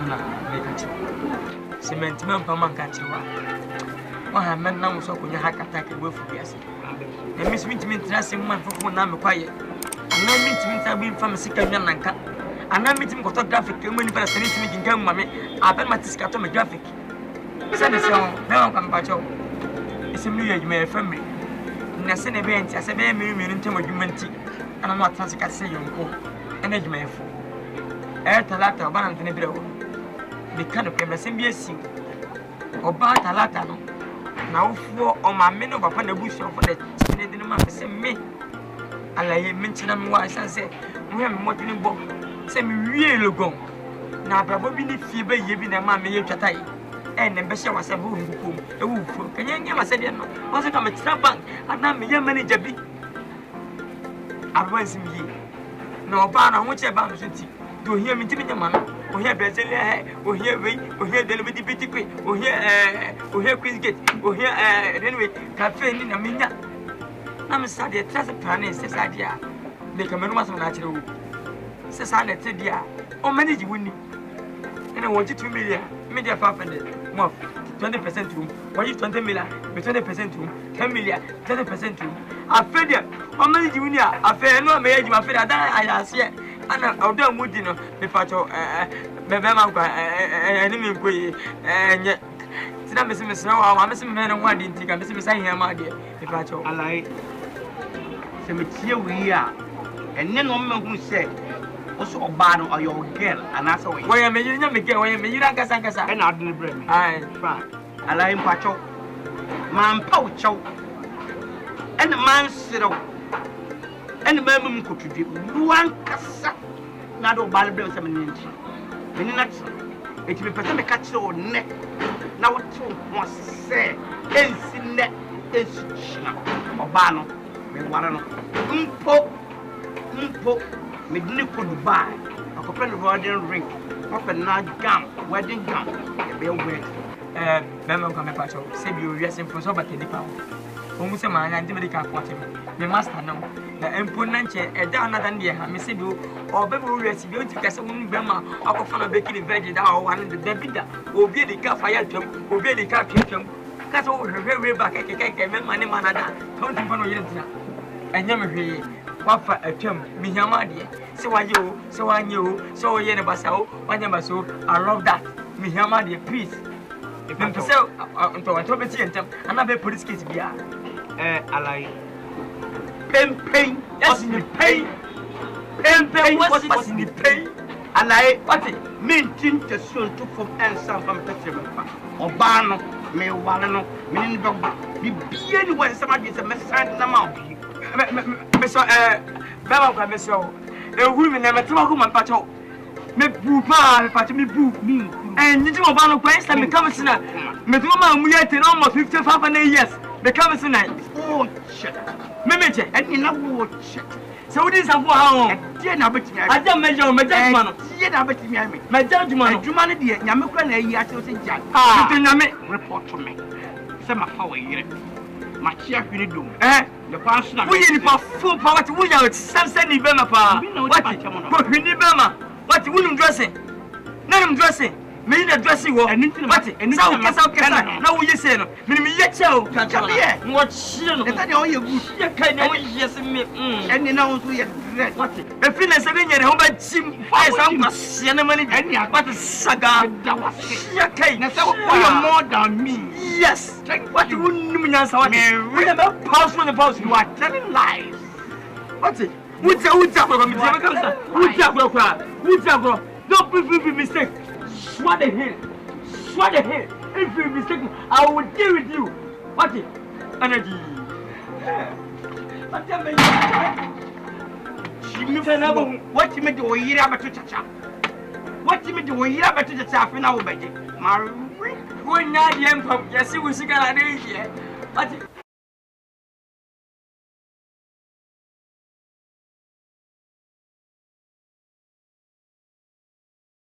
na make it. Cement man pama kanchiwa. Wa men na so ko nya hakata ke we fu biase. E miss me trust man fufu na me kwaye. Ana me tabi fam sika nwa nanka. Ana me ko to graphic e mani para sani me ginga mame. Aben matisika to me graphic. Bisa de se on, me on kan pacho. Isim nu ye me family. Na se ne be enti ase be me ntem adwumanti. Ana no atase ka se yonko. Ena adwumayefo. Talata oba na ntene bire wo. Me kan ko me sem bi asi. Oba talata no. Na wofuo o ma me no papa na busu ofo na chine de no ma se me. Alaye me ntina me wa sanse. Mo he me modini bo. Se me wie logon. Na brabo bi ni fie be ye bi na ma me ye twatai. Ne be hye wase bo hukum. E wo fu. Kanya nya ma se de no. Wo se ka me tra bank. Ana me ye manager bi. Advance me. Na oba na ho che ba no so ti. Do hear me timi nyama no. O hear Brazil o hear we, o hear the bit bit o hear Queen's Gate, o hear anyway cafe ni na minya. Na me sa de trust plan se sa dia. De kamenu masam na kire wo. Se sa na te dia. O manage wuni. Ena wo 2 million, media 500. Mo 20% room. Why you 20 million? Be 20% room. 10 million, 20% room. Afedia, o manage wuni a afe no me yaji ma fe da ayase. Ana odo mudi no me facho bebe man kwa eni me nkoyi nye tina me wa me me no wadi ntika me sa hia ma de me facho alai se me tie wi a enne no me hu se oso oba no oyo girl anasa we ya me yinya me girl ya me yira nkasa e na adune bre me ai fa alai mpacho man pa wo chow ene man siro ene ba mum kotudwe ruwan kasa na do balbre se menenti meni na eti me pese me ka kire o ne na wo to mo se ensi ne ensi china oba no me ware no mpo me dini ko Dubai akopre no wedding ring open na gown wedding gown e be wed be me ko me pacho se bi o wiase mpo so ba tedi pa o se ma anya ndi medical court me master no na empo na nche e da na dan de ha me se bi o be bo wiase bi o ti kase wonu be ma akofo na be kini veg da o wan de bida obi de ka fire twam obi de ka twam kase o hwe back ke me ma ne ma na da to ti fa no yire ntia enya me hwe wafa atwam mi hiama de se waje o se wanye o se o ye ne basa o wanye baso I love that mi hiama de please if me say to be ti entem ana be police case bia alai pain yes in the pain what's in the pain alai what mean tin te so to from ensan from petrol oba no me wale no me ni be bibie ni wan sama de se me san na ma me so baba kwa me so ehuru me na me twa ko man pacho me bu pa me pacho me bu mi nji mo ba no kwa insta me come sina me twa ma mu yete no almost 55 years me come sina oh shit me meche eni na wo shit so udi sanfo ha ho die na betimi aja me jo me judgma no die na betimi ame me judgma no adwuma ne de nyame kwa na yi ase o se ja me nyame report to me se ma fa we yire ma chia hwene dom the passion we need for full power to we are something ni be ma pa what ko hwene be ma what we no dressing na no dressing me need dressing wo what sao kesa na wo yese no me me ye che o come here what shit no that dey all you good ye kai na wo yese me eni na wo so ye red what e fi na se be nyere ho ba chim ai sam kwa se na mani eni what saga da was ye kai na say you more than me yes what you num nyansa what we never pause when the pause you are telling lies what Uta kwa mtia mkasa. Uta kwa. Don't be mistake. Swat the hill. If you mistake, I will deal with you. What? Energy. What am I? What you made the year about to chacha? What you made the year about to chacha for now, Betty? Marie, when not young pump, yes, it was a good idea. What?